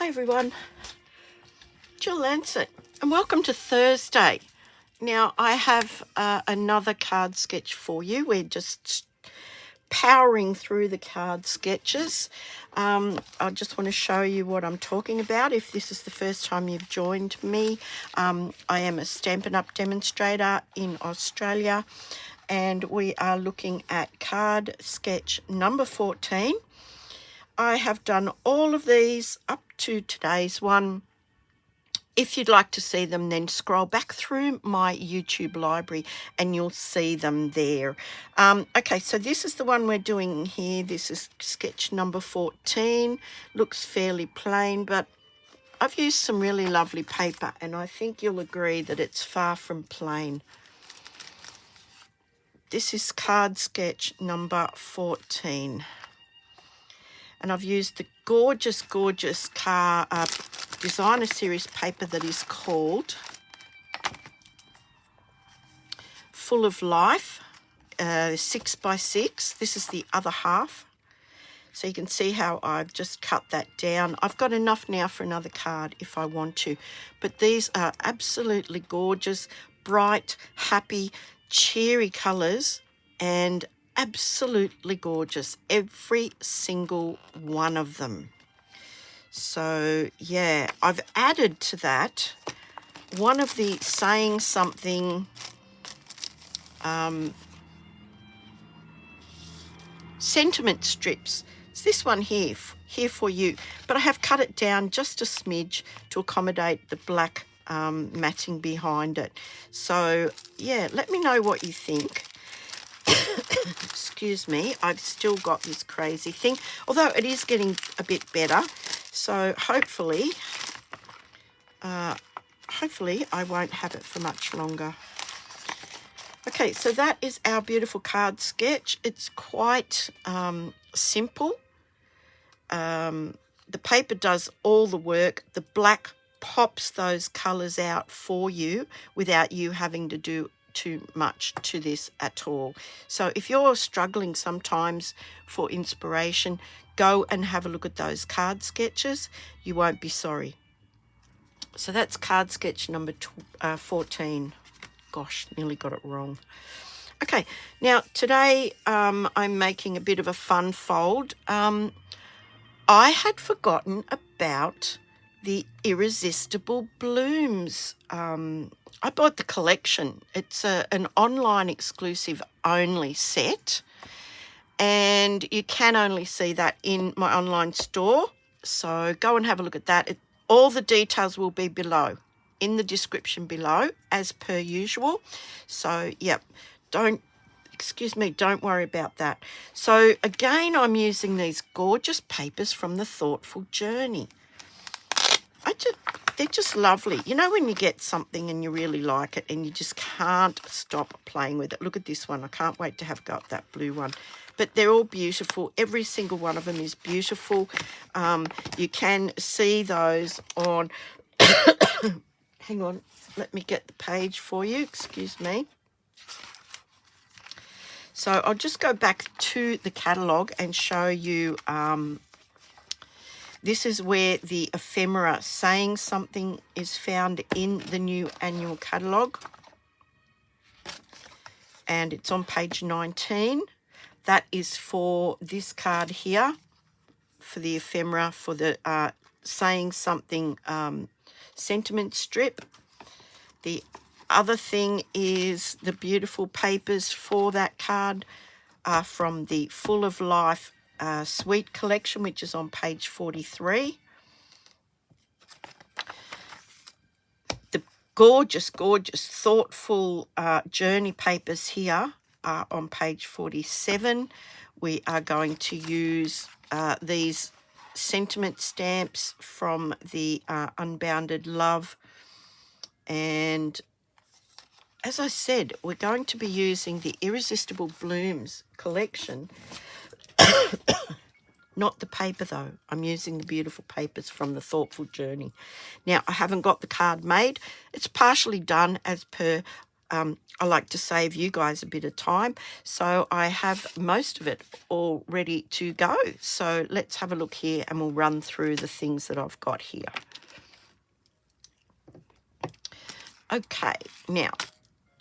Hi everyone, Jill Lancet, and welcome to Thursday. Now I have another card sketch for you. We're just powering through the card sketches. I just want to show you what I'm talking about. If this is the first time you've joined me, I am a Stampin' Up! Demonstrator in Australia, and we are looking at card sketch number 14. I have done all of these up to today's one. If you'd like to see them, then scroll back through my YouTube library and you'll see them there. Okay, so this is the one we're doing here. This is sketch number 14. Looks fairly plain, but I've used some really lovely paper and I think you'll agree that it's far from plain. This is card sketch number 14. And I've used the gorgeous designer series paper that is called Full of Life, 6x6. This is the other half. So you can see how I've just cut that down. I've got enough now for another card if I want to. But these are absolutely gorgeous, bright, happy, cheery colours and absolutely gorgeous, every single one of them. So yeah, I've added to that one of the saying something sentiment strips. It's this one here for you, but I have cut it down just a smidge to accommodate the black matting behind it. So yeah, let me know what you think. Excuse me, I've still got this crazy thing, although it is getting a bit better. So hopefully I won't have it for much longer. Okay, so that is our beautiful card sketch. It's quite simple. The paper does all the work. The black pops those colours out for you without you having to do too much to this at all. So if you're struggling sometimes for inspiration, go and have a look at those card sketches. You won't be sorry. So that's card sketch number 14. Gosh, nearly got it wrong. Okay, now today I'm making a bit of a fun fold. I had forgotten about the Irresistible Blooms. I bought the collection. It's an online exclusive only set, and you can only see that in my online store. So go and have a look at that. All the details will be below, in the description below, as per usual. So, yep, don't worry about that. So, again, I'm using these gorgeous papers from the Thoughtful Journey. They're just lovely. You know when you get something and you really like it and you just can't stop playing with it. Look at this one. I can't wait to have got that blue one. But they're all beautiful. Every single one of them is beautiful. You can see those on... Hang on. Let me get the page for you. Excuse me. So I'll just go back to the catalogue and show you... this is where the ephemera saying something is found in the new annual catalogue. And it's on page 19. That is for this card here, for the ephemera, for the saying something sentiment strip. The other thing is the beautiful papers for that card are from the Full of Life Sweet collection, which is on page 43. The gorgeous thoughtful journey papers here are on page 47. We are going to use these sentiment stamps from the Unbounded Love, and as I said, we're going to be using the Irresistible Blooms collection. Not the paper though. I'm using the beautiful papers from the Thoughtful Journey. Now, I haven't got the card made. It's partially done as per I like to save you guys a bit of time, so I have most of it all ready to go. So let's have a look here and we'll run through the things that I've got here. Okay, now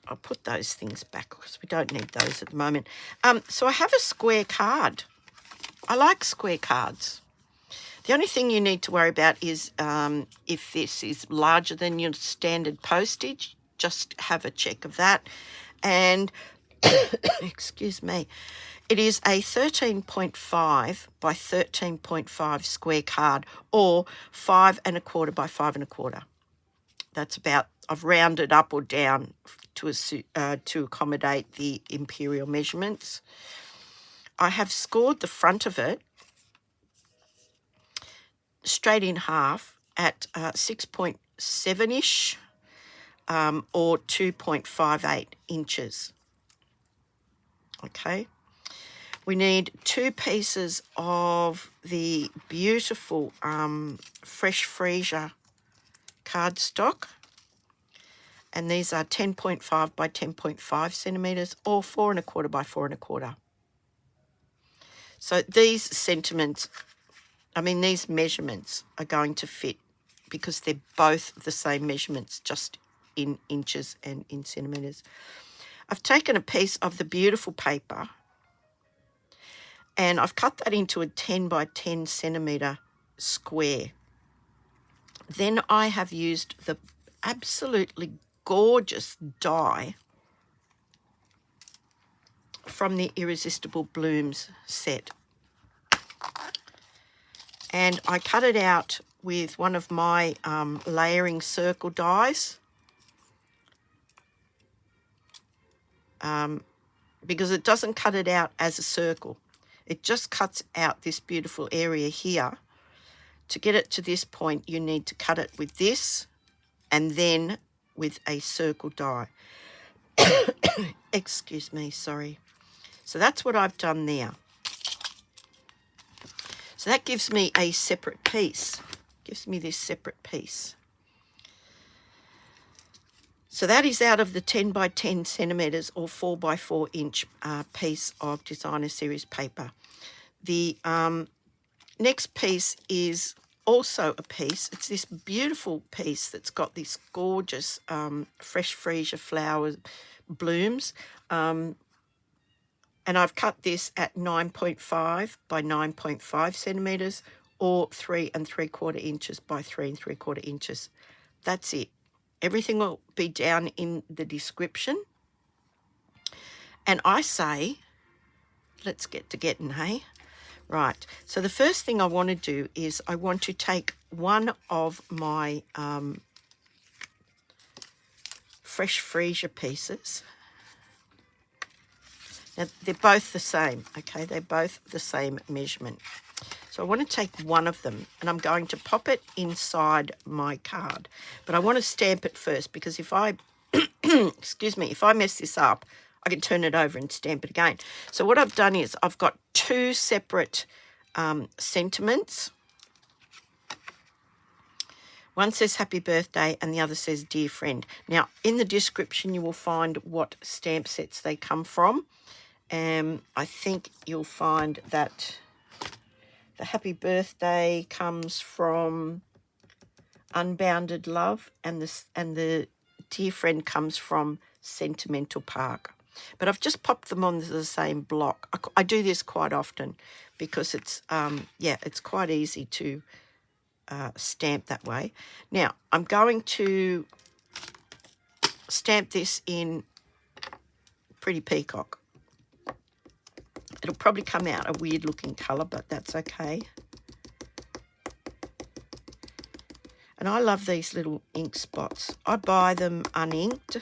I'll put those things back because we don't need those at the moment. So I have a square card. I like square cards. The only thing you need to worry about is if this is larger than your standard postage, just have a check of that. And, excuse me, it is a 13.5 by 13.5 square card, or 5 1/4 by 5 1/4. That's about, I've rounded up or down to accommodate the imperial measurements. I have scored the front of it straight in half at 6.7-ish or 2.58 inches. Okay. We need 2 pieces of the beautiful fresh FREESIA cardstock. And these are 10.5 by 10.5 centimetres or 4 1/4 by 4 1/4. So these these measurements are going to fit because they're both the same measurements, just in inches and in centimetres. I've taken a piece of the beautiful paper and I've cut that into a 10 by 10 centimetre square. Then I have used the absolutely gorgeous die from the Irresistible Blooms set. And I cut it out with one of my layering circle dies because it doesn't cut it out as a circle. It just cuts out this beautiful area here. To get it to this point, you need to cut it with this and then with a circle die. Excuse me, sorry. So that's what I've done there. So that gives me a separate piece. Gives me this separate piece. So that is out of the 10 by 10 centimetres or 4 by 4 inch piece of Designer Series paper. The next piece is also a piece. It's this beautiful piece that's got this gorgeous fresh FREESIA flower blooms. And I've cut this at 9.5 by 9.5 centimetres or 3 3/4 inches by 3 3/4 inches. That's it. Everything will be down in the description. And I say, let's get to getting, hey? Right. So the first thing I want to do is I want to take one of my fresh FREESIA pieces. Now, they're both the same, okay? They're both the same measurement. So I want to take one of them and I'm going to pop it inside my card. But I want to stamp it first because if I, excuse me, if I mess this up, I can turn it over and stamp it again. So what I've done is I've got 2 separate sentiments. One says happy birthday and the other says dear friend. Now, in the description, you will find what stamp sets they come from. I think you'll find that the happy birthday comes from Unbounded Love and the dear friend comes from Sentimental Park. But I've just popped them on the same block. I do this quite often because it's, it's quite easy to stamp that way. Now, I'm going to stamp this in Pretty Peacock. It'll probably come out a weird looking colour, but that's okay. And I love these little ink spots. I buy them uninked.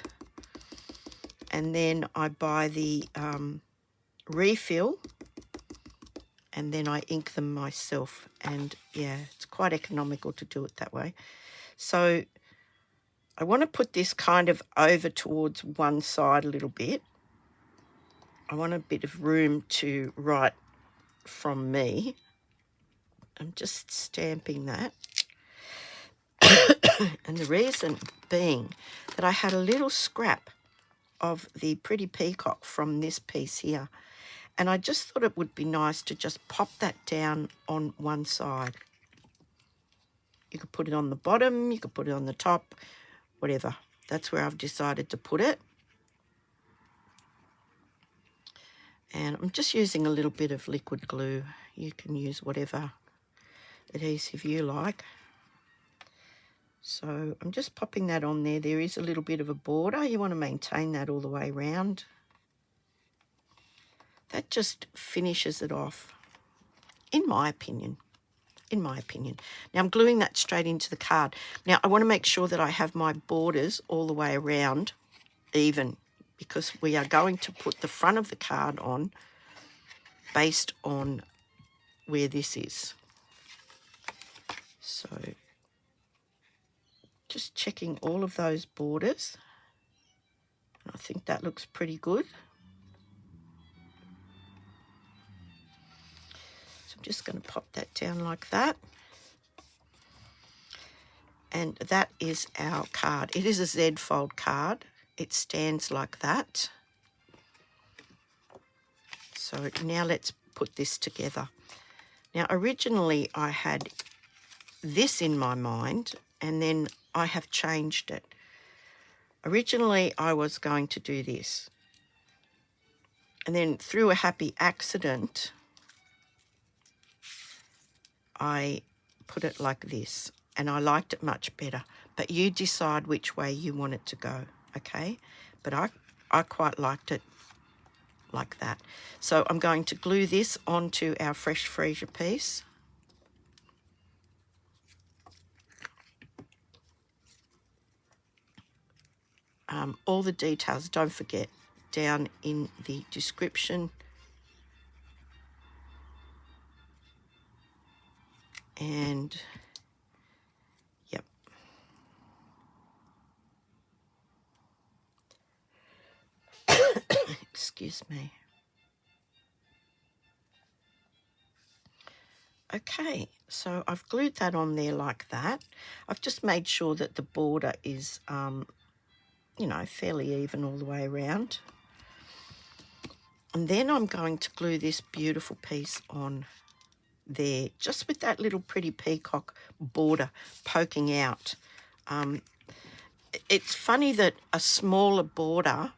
And then I buy the refill. And then I ink them myself. And yeah, it's quite economical to do it that way. So I want to put this kind of over towards one side a little bit. I want a bit of room to write from me. I'm just stamping that. And the reason being that I had a little scrap of the Pretty Peacock from this piece here. And I just thought it would be nice to just pop that down on one side. You could put it on the bottom, you could put it on the top, whatever. That's where I've decided to put it. And I'm just using a little bit of liquid glue. You can use whatever adhesive you like. So I'm just popping that on there. There is a little bit of a border. You want to maintain that all the way around. That just finishes it off, in my opinion. In my opinion. Now I'm gluing that straight into the card. Now I want to make sure that I have my borders all the way around even, because we are going to put the front of the card on based on where this is. So just checking all of those borders. I think that looks pretty good. So I'm just going to pop that down like that. And that is our card. It is a Z fold card. It stands like that. So now let's put this together. Now originally I had this in my mind, and then I have changed it. Originally I was going to do this, and then through a happy accident I put it like this, and I liked it much better. But you decide which way you want it to go, okay? But I quite liked it like that. So I'm going to glue this onto our fresh freesia piece. All the details, don't forget, down in the description. And yep. Excuse me. Okay, so I've glued that on there like that. I've just made sure that the border is, you know, fairly even all the way around. And then I'm going to glue this beautiful piece on there, just with that little Pretty Peacock border poking out. It's funny that a smaller border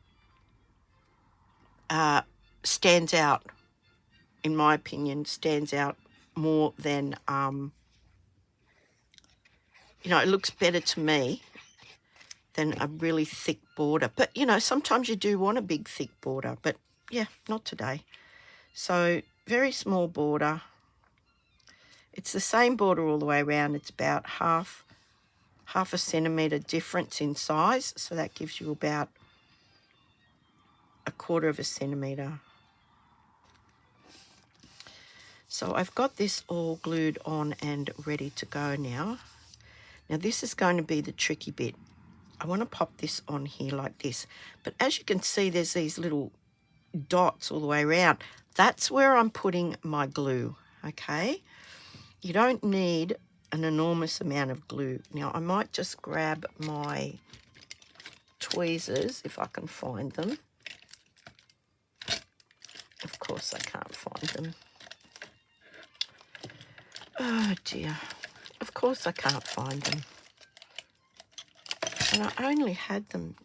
stands out, in my opinion, stands out more than, you know, it looks better to me than a really thick border. But, you know, sometimes you do want a big, thick border, but yeah, not today. So very small border. It's the same border all the way around. It's about half a centimetre difference in size, so that gives you about 1/4 centimetre. So I've got this all glued on and ready to go now. Now this is going to be the tricky bit. I want to pop this on here like this, but as you can see, there's these little dots all the way around. That's where I'm putting my glue, okay? You don't need an enormous amount of glue. Now I might just grab my tweezers if I can find them. Of course I can't find them. Oh dear, of course I can't find them. And I only had them.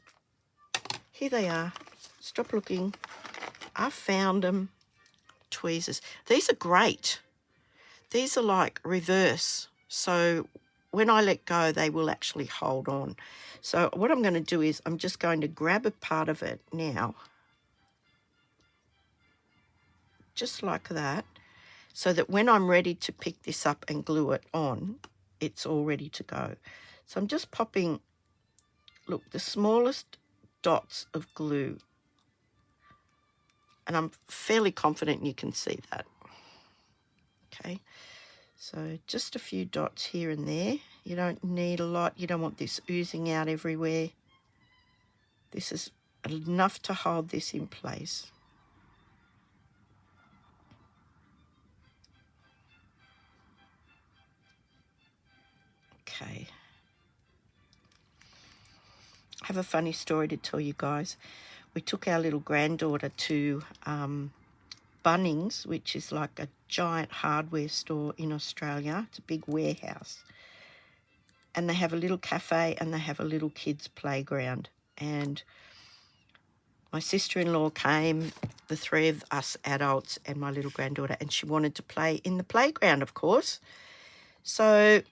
Here they are. Stop looking. I found them. Tweezers. These are great. These are like reverse. So when I let go, they will actually hold on. So what I'm going to do is I'm just going to grab a part of it now. Just like that. So that when I'm ready to pick this up and glue it on, it's all ready to go. So I'm just popping, look, the smallest dots of glue. And I'm fairly confident you can see that. Okay, so just a few dots here and there. You don't need a lot. You don't want this oozing out everywhere. This is enough to hold this in place. Okay. I have a funny story to tell you guys. we took our little granddaughter to Bunnings, which is like a giant hardware store in Australia. It's a big warehouse. And they have a little cafe and they have a little kids playground. And my sister-in-law came, the three of us adults and my little granddaughter, and she wanted to play in the playground, of course. So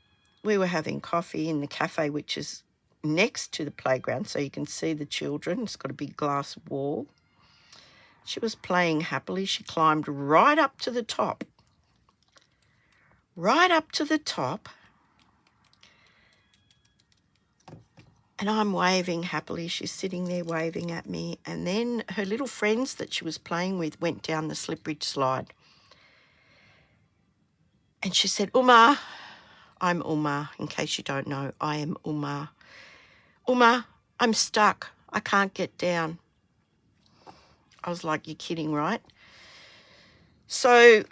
we were having coffee in the cafe, which is next to the playground, so you can see the children. It's got a big glass wall. She was playing happily. She climbed right up to the top. Right up to the top. And I'm waving happily. She's sitting there waving at me. And then her little friends that she was playing with went down the slippery slide. And she said, Uma, I'm Uma, in case you don't know, I am Uma. Uma, I'm stuck. I can't get down. I was like, you're kidding, right? So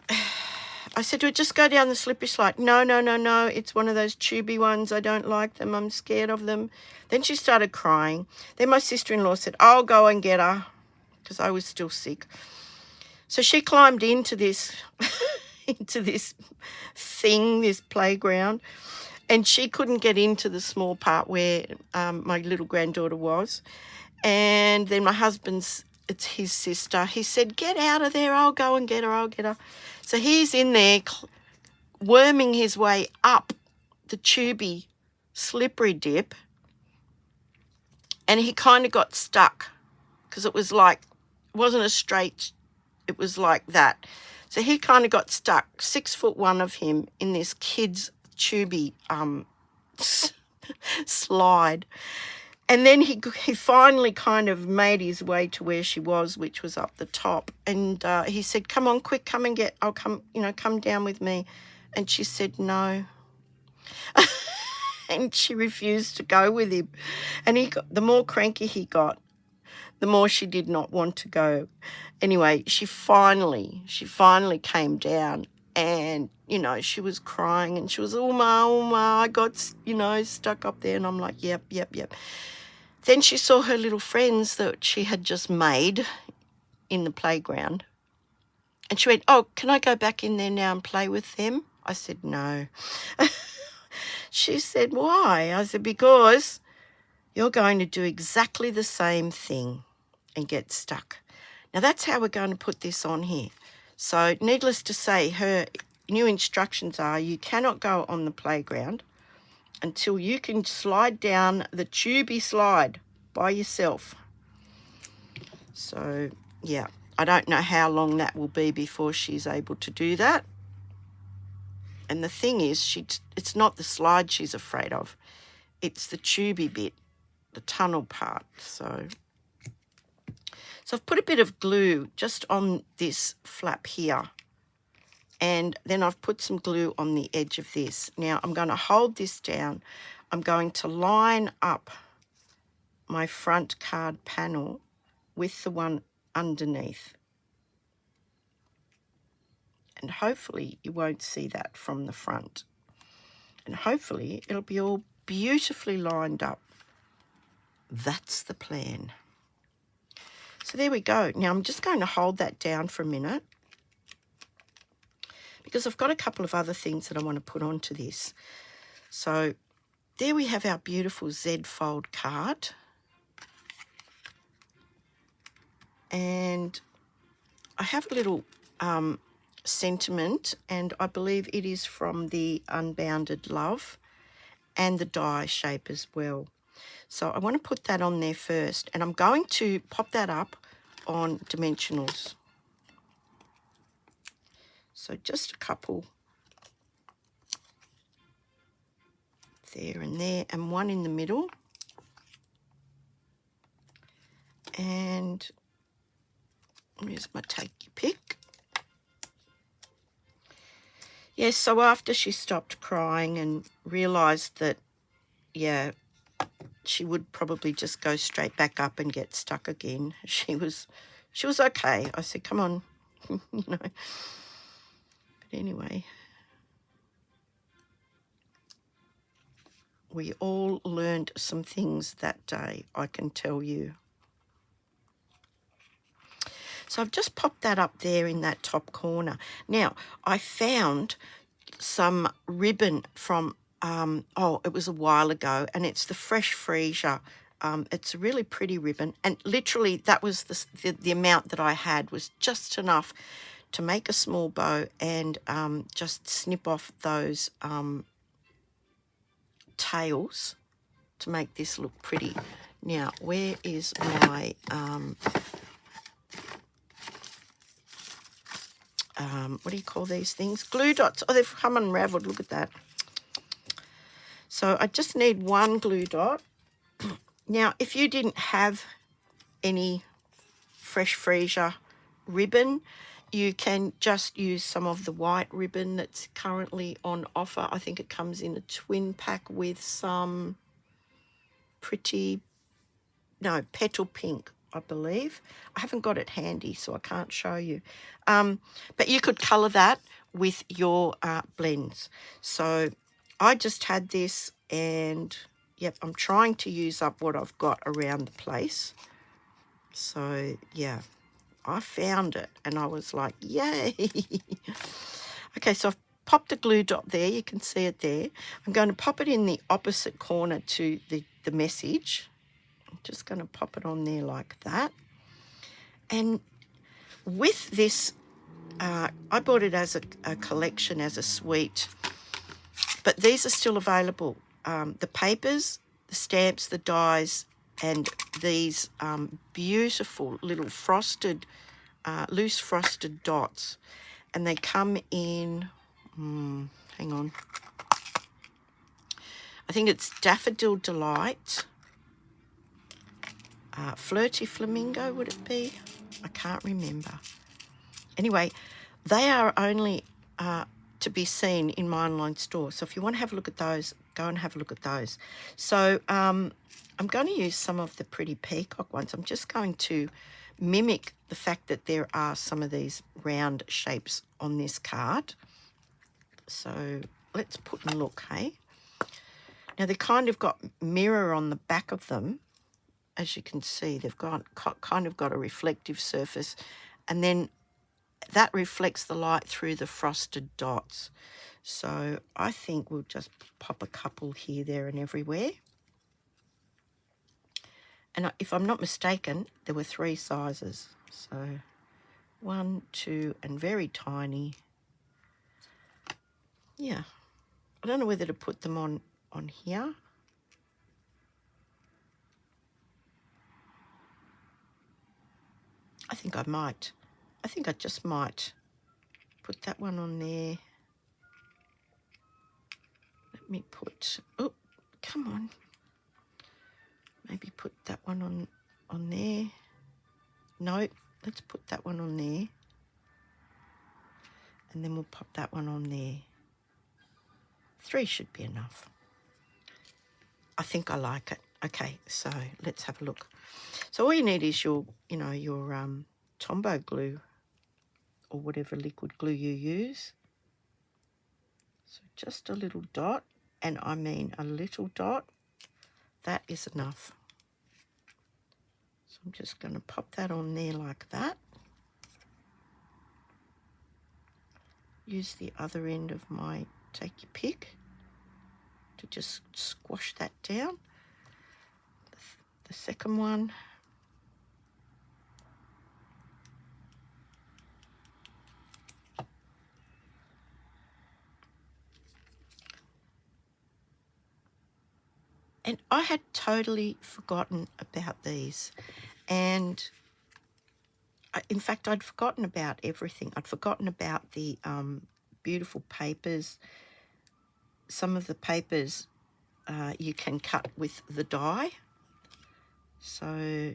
I said to her, just go down the slippery slide. No, no, no, no. It's one of those tubey ones. I don't like them. I'm scared of them. Then she started crying. Then my sister-in-law said, I'll go and get her, because I was still sick. So she climbed into this, into this thing, this playground, and she couldn't get into the small part where my little granddaughter was. And then my husband's, it's his sister, he said, get out of there, I'll go and get her, I'll get her. So he's in there worming his way up the tubey slippery dip, and he kind of got stuck because it was like, it wasn't a straight, it was like that. So he kind of got stuck, 6'1" of him, in this kid's tubey slide. And then he finally kind of made his way to where she was, which was up the top. And he said, come on, quick, come and get, I'll come, come down with me. And she said, no. And she refused to go with him. And the more cranky he got, the more she did not want to go. Anyway, she finally came down, and, she was crying, and she was, Uma, I got, stuck up there. And I'm like, yep. Then she saw her little friends that she had just made in the playground. And she went, oh, can I go back in there now and play with them? I said, no. She said, why? I said, because you're going to do exactly the same thing and get stuck. Now, that's how we're going to put this on here. So, needless to say, her new instructions are you cannot go on the playground until you can slide down the tubey slide by yourself. So, yeah, I don't know how long that will be before she's able to do that. And the thing is, it's not the slide she's afraid of. It's the tubey bit, the tunnel part. So I've put a bit of glue just on this flap here. And then I've put some glue on the edge of this. Now I'm going to hold this down. I'm going to line up my front card panel with the one underneath. And hopefully you won't see that from the front. And hopefully it'll be all beautifully lined up. That's the plan. So there we go. Now I'm just going to hold that down for a minute, because I've got a couple of other things that I want to put onto this. So there we have our beautiful Z fold card. And I have a little sentiment, and I believe it is from the Unbounded Love and the die shape as well. So I want to put that on there first, and I'm going to pop that up on dimensionals. So just a couple there and there, and one in the middle. And here's my take your pick. Yes, so after she stopped crying and realised that, yeah, she would probably just go straight back up and get stuck again, she was okay. I said, come on, But anyway, we all learned some things that day, I can tell you. So I've just popped that up there in that top corner. Now, I found some ribbon from, it was a while ago, and it's the Fresh Freesia. It's a really pretty ribbon, and literally that was the amount that I had was just enough to make a small bow and just snip off those tails to make this look pretty. Now, where is my what do you call these things? Glue dots. Oh, they've come unraveled. Look at that. So I just need one glue dot. Now, if you didn't have any Fresh Freesia ribbon, you can just use some of the white ribbon that's currently on offer. I think it comes in a twin pack with some pretty, no, petal pink, I believe. I haven't got it handy, so I can't show you. But you could colour that with your blends. So I just had this, and yep, I'm trying to use up what I've got around the place. So yeah, I found it and I was like, yay. Okay, so I've popped a glue dot there. You can see it there. I'm going to pop it in the opposite corner to the message. I'm just going to pop it on there like that. And with this, I bought it as a collection, as a suite, but these are still available. The papers, the stamps, the dies, and these beautiful little frosted, loose frosted dots. And they come in, hang on, I think it's Daffodil Delight, Flirty Flamingo, would it be? I can't remember. Anyway, they are only to be seen in my online store. So if you want to have a look at those, go and have a look at those. So I'm going to use some of the pretty peacock ones. I'm just going to mimic the fact that there are some of these round shapes on this card. So let's put and look, hey? Now they kind of got mirror on the back of them. As you can see, they've kind of got a reflective surface, and then that reflects the light through the frosted dots. So I think we'll just pop a couple here, there, and everywhere. And if I'm not mistaken, there were 3 sizes. So 1, 2, and very tiny. Yeah. I don't know whether to put them on here. I think I might. I think I just might put that one on there. Let me put, oh, come on. Maybe put that one on there. No, let's put that one on there. And then we'll pop that one on there. 3 should be enough. I think I like it. Okay, so let's have a look. So all you need is your Tombow glue or whatever liquid glue you use. So just a little dot, and I mean a little dot. That is enough. So I'm just going to pop that on there like that. Use the other end of my take your pick to just squash that down. The second one. And I had totally forgotten about these. And in fact, I'd forgotten about everything. I'd forgotten about the beautiful papers. Some of the papers you can cut with the die. So,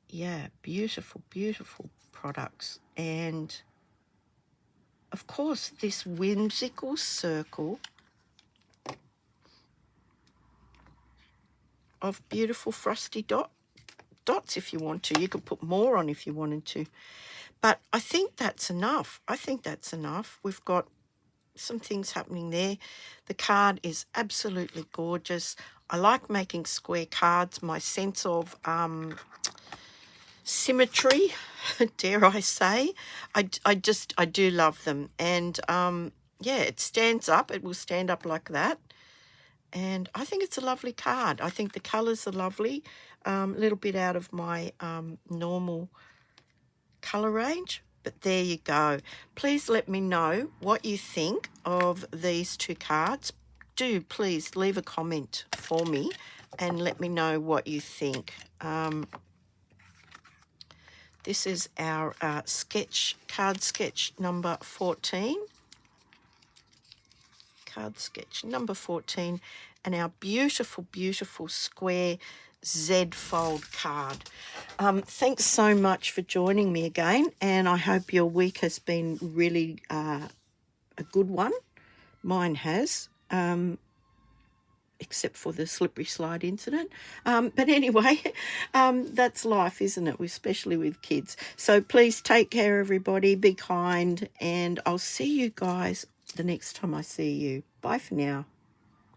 yeah, beautiful, beautiful products. And, of course, this whimsical circle of beautiful frosty dots if you want to. You could put more on if you wanted to. But I think that's enough. I think that's enough. We've got some things happening there. The card is absolutely gorgeous. I like making square cards. My sense of symmetry, dare I say. I do love them. And yeah, it stands up. It will stand up like that. And I think it's a lovely card. I think the colours are lovely. A little bit out of my normal colour range. But there you go. Please let me know what you think of these two cards. Do please leave a comment for me and let me know what you think. This is our card sketch number 14. Card sketch number 14, and our beautiful, beautiful square Z fold card. Thanks so much for joining me again, and I hope your week has been really a good one. Mine has, except for the slippery slide incident. But anyway, that's life, isn't it? Especially with kids. So please take care, everybody. Be kind, and I'll see you guys the next time I see you. Bye for now.